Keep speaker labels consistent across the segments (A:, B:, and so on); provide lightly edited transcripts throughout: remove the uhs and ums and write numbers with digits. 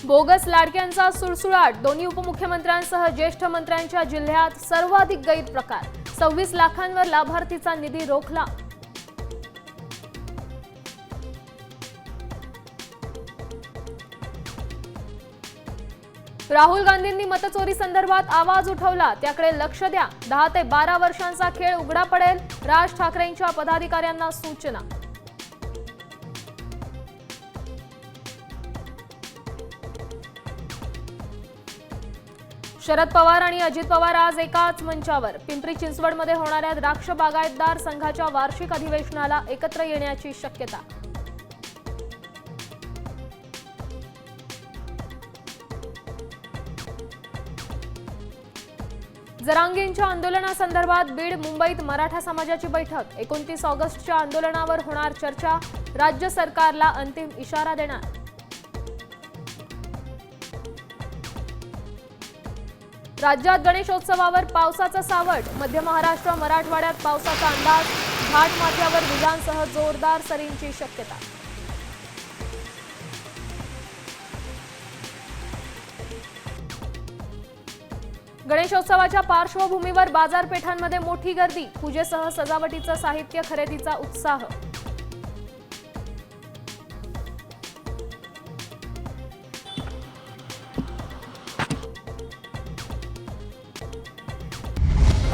A: Bogus लाडक्यांचा सुळसुळाट, दोन्ही उपमुख्यमंत्र्यांसह ज्येष्ठ मंत्र्यांच्या जिल्ह्यात सर्वाधिक गैरप्रकार, 26 लाखांवर लाभार्थीचा निधी रोखला. राहुल गांधींनी मतचोरी संदर्भात आवाज उठवला, त्याकडे लक्ष द्या. 10 ते 12 वर्षांचा खेळ उघडा पडेल, राज ठाकरेंच्या पदाधिकाऱ्यांना सूचना. शरद पवार आणि अजित पवार आज एकाच मंचावर. पिंपरी चिंचवडमध्ये होणाऱ्या द्राक्ष बागायतदार संघाच्या वार्षिक अधिवेशनाला एकत्र येण्याची शक्यता. जरांगेंच्या आंदोलनासंदर्भात बीड मुंबईत मराठा समाजाची बैठक. 29 ऑगस्टच्या आंदोलनावर होणार चर्चा, राज्य सरकारला अंतिम इशारा देणार. राज्यात गणेशोत्सवावर पावसाचा सावट. मध्य महाराष्ट्र, मराठवाड्यात पावसाचा अंदाज. घाटमाथ्यावर विजांसह जोरदार सरींची शक्यता. गणेशोत्सवाच्या पार्श्वभूमीवर बाजारपेठांमध्ये मोठी गर्दी. पूजेसह सजावटीचं साहित्य खरेदीचा उत्साह.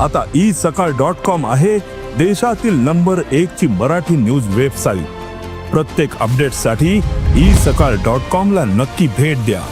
B: आता isakal.com आहे देशातील नंबर 1 ची मराठी न्यूज वेबसाईट. प्रत्येक अपडेटसाठी isakal.com ला नक्की भेट द्या.